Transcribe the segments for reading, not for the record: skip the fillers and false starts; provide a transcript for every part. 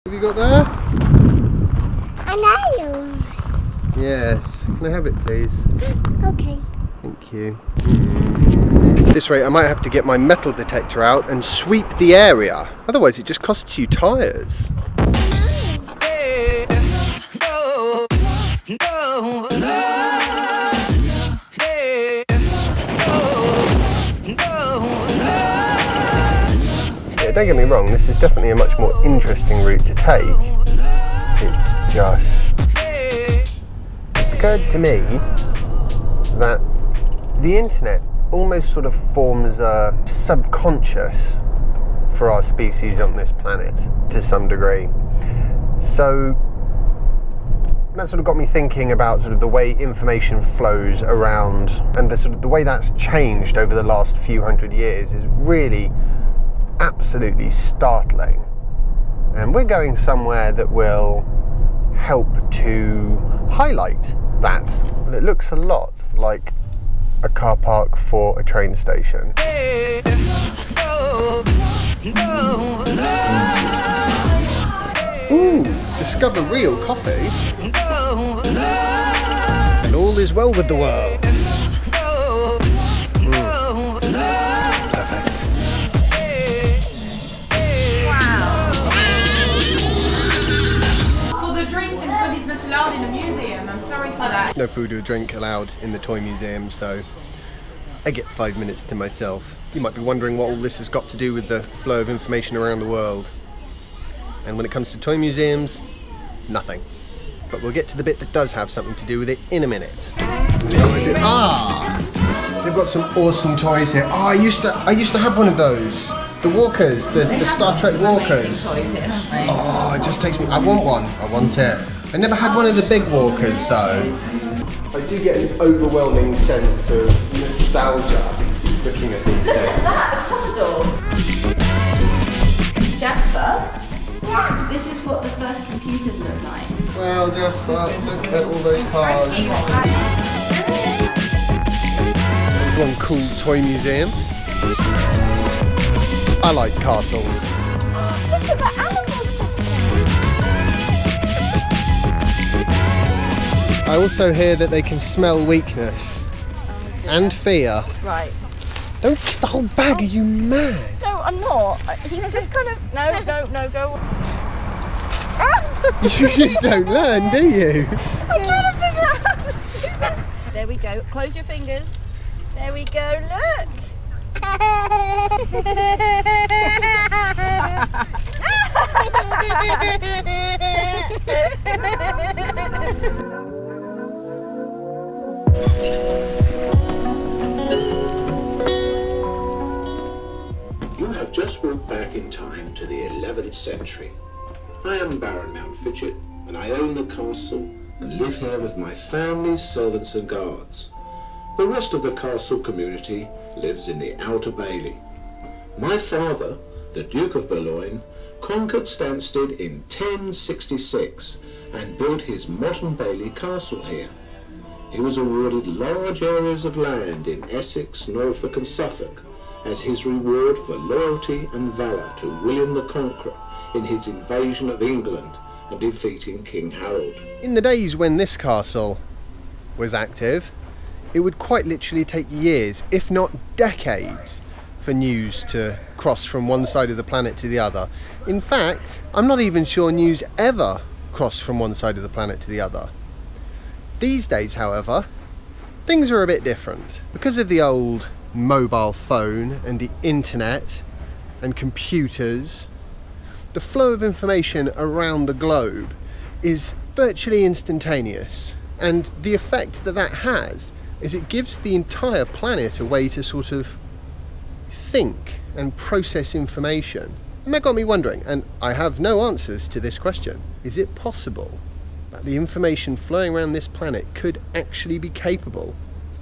Have you got there? An ale. Yes. Can I have it, please? Okay. Thank you. At this rate, I might have to get my metal detector out and sweep the area. Otherwise, it just costs you tyres. Yeah, don't get me wrong, this is definitely a much more interesting route to take. It's occurred to me that the internet almost sort of forms a subconscious for our species on this planet to some degree. So that sort of got me thinking about sort of the way information flows around, and the way that's changed over the last few hundred years is really absolutely startling. And we're going somewhere that will help to highlight that. But it looks a lot like a car park for a train station. Ooh, discover real coffee. And all is well with the world. Perfect. For the drinks and food is not allowed in the museum. I'm sorry for that. No food or drink allowed in the toy museum, so I get 5 minutes to myself. You might be wondering what all this has got to do with the flow of information around the world. And when it comes to toy museums, nothing. But we'll get to the bit that does have something to do with it in a minute. They've got some awesome toys here. Oh, I used to have one of those. The walkers, the Star Trek walkers. Oh, it just takes me. I want one. I want it. I never had one of the big walkers though. I do get an overwhelming sense of nostalgia looking at these things. Jasper, this is what the first computers look like. Well, Jasper, look at all those cars. There's one cool toy museum. I like castles. Look at the animals, I also hear that they can smell weakness and fear. Right. Don't give the whole bag, are you mad? No, I'm not. He's just kind of... No, go. You just don't learn, do you? I'm trying to figure out how to do that. There we go. Close your fingers. There we go. Look. You have just walked back in time to the 11th century. I am Baron Mountfitchet, and I own the castle and live here with my family, servants and guards. The rest of the castle community lives in the Outer Bailey. My father, the Duke of Boulogne, conquered Stansted in 1066 and built his modern Bailey castle here. He was awarded large areas of land in Essex, Norfolk and Suffolk as his reward for loyalty and valour to William the Conqueror in his invasion of England and defeating King Harold. In the days when this castle was active, it would quite literally take years, if not decades, for news to cross from one side of the planet to the other. In fact, I'm not even sure news ever crossed from one side of the planet to the other. These days, however, things are a bit different. Because of the old mobile phone and the internet and computers, the flow of information around the globe is virtually instantaneous. And the effect that that has is it gives the entire planet a way to sort of think and process information. And that got me wondering, and I have no answers to this question. Is it possible that the information flowing around this planet could actually be capable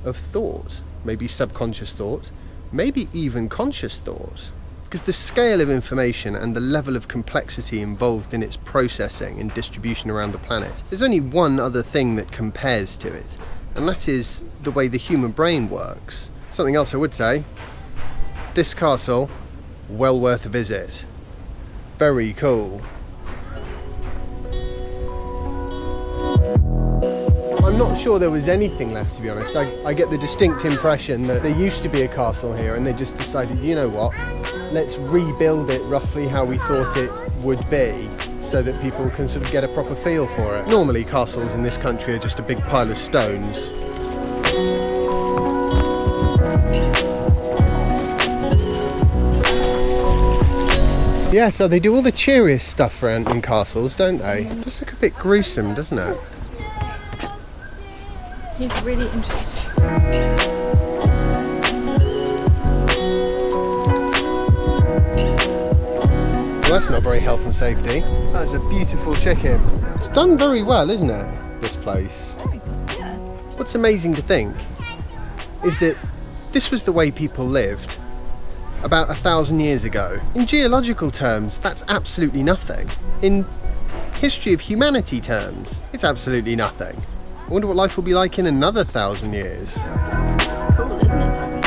of thought? Maybe subconscious thought, maybe even conscious thought? Because the scale of information and the level of complexity involved in its processing and distribution around the planet, there's only one other thing that compares to it, and that is the way the human brain works. Something else I would say, this castle, well worth a visit. Very cool. I'm not sure there was anything left, to be honest. I get the distinct impression that there used to be a castle here and they just decided, you know what, let's rebuild it roughly how we thought it would be so that people can sort of get a proper feel for it. Normally castles in this country are just a big pile of stones. Yeah, so they do all the cheeriest stuff around in castles, don't they? It does look a bit gruesome, doesn't it? He's really interested. Well, that's not very health and safety. That's a beautiful chicken. It's done very well, isn't it, this place? Yeah. What's amazing to think is that this was the way people lived about 1,000 years ago. In geological terms, that's absolutely nothing. In history of humanity terms, it's absolutely nothing. I wonder what life will be like in another 1,000 years. It's cool, isn't it, Jesse?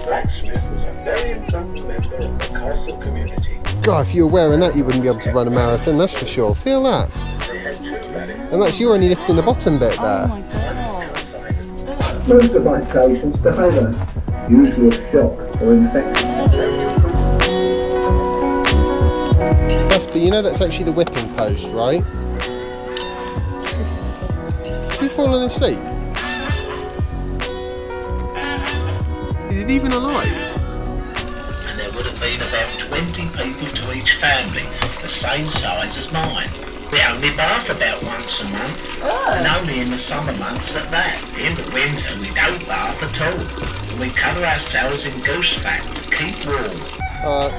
Blacksmith was a very important member of the castle community. God, if you were wearing that, you wouldn't be able to run a marathon, that's for sure. Feel that. He has two valid. And that's you only lifting the bottom bit Oh there. my god. Most of my patients behaviour, usually of shock or infection. Yes, but you know that's actually the whipping post, right? Is he falling asleep? Is it even alive? And there would have been about 20 people to each family, the same size as mine. We only bath about once a month, and only in the summer months at that. In the winter we don't bath at all, and we cover ourselves in goose fat to keep warm.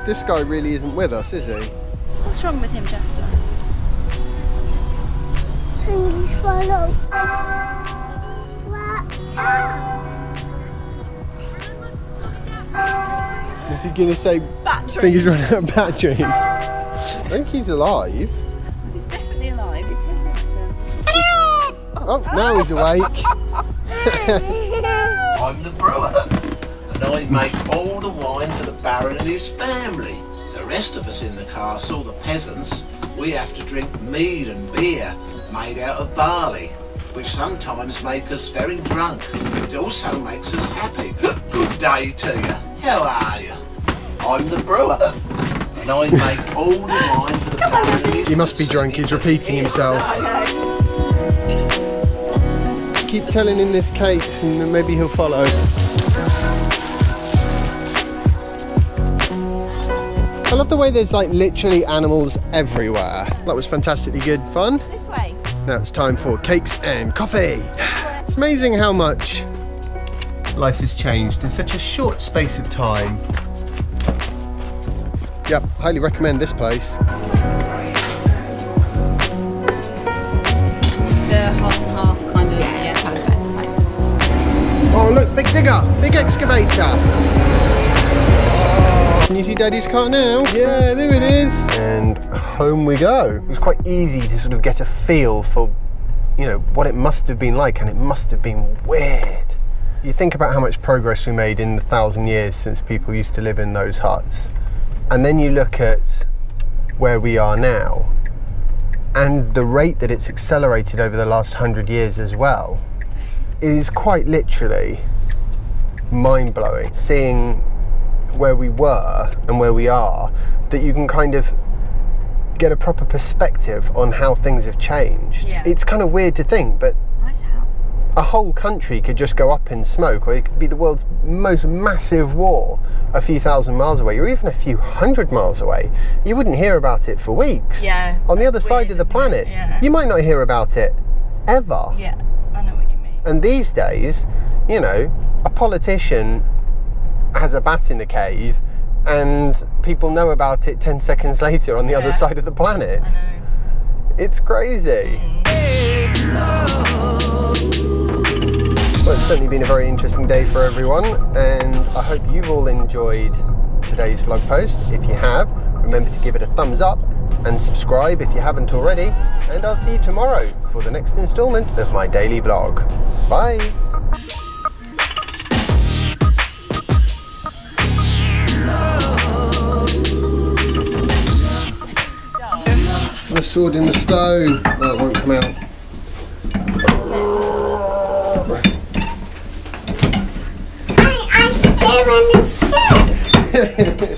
This guy really isn't with us, is he? What's wrong with him, Jasper? Please follow us. Is he going to say, I think he's running out of batteries? I think he's alive. He's definitely alive. He's looking at them. Oh, now he's awake. I'm the brewer, and I make all the wine for the Baron and his family. The rest of us in the castle, the peasants, we have to drink mead and beer made out of barley, which sometimes make us very drunk. It also makes us happy. Good day to you. How are you? I'm the brewer, and I make all the wine for the Baron and his He must be drunk, he's repeating himself. Just keep telling him this cakes and then maybe he'll follow. I love the way there's like literally animals everywhere. That was fantastically good fun. This way. Now it's time for cakes and coffee. It's amazing how much life has changed in such a short space of time. Yep, highly recommend this place. The half and half kind of, yeah, perfect. Thanks. Oh look, big digger, big excavator. Oh, can you see Daddy's car now? Yeah, there it is. And home we go. It was quite easy to sort of get a feel for, you know, what it must have been like, and it must have been weird. You think about how much progress we made in the 1,000 years since people used to live in those huts. And then you look at where we are now and the rate that it's accelerated over the last 100 years as well. It is quite literally mind-blowing seeing where we were and where we are, that you can kind of get a proper perspective on how things have changed. Yeah. It's kind of weird to think, but Nice house. a whole country could just go up in smoke, or it could be the world's most massive war a few thousand miles away, or even a few hundred miles away. You wouldn't hear about it for weeks. Yeah, On the other that's side weird, of the isn't it? planet, Yeah. you might not hear about it ever. Yeah, I know what you mean. And these days, you know, a politician has a bat in the cave and people know about it 10 seconds later on the other Yeah. side of the planet. I know. It's crazy. Well, it's certainly been a very interesting day for everyone, and I hope you've all enjoyed today's vlog post. If you have, remember to give it a thumbs up and subscribe if you haven't already, and I'll see you tomorrow for the next instalment of my daily vlog. Bye! The sword in the stone. Oh, it won't come out. I'm still in the ship.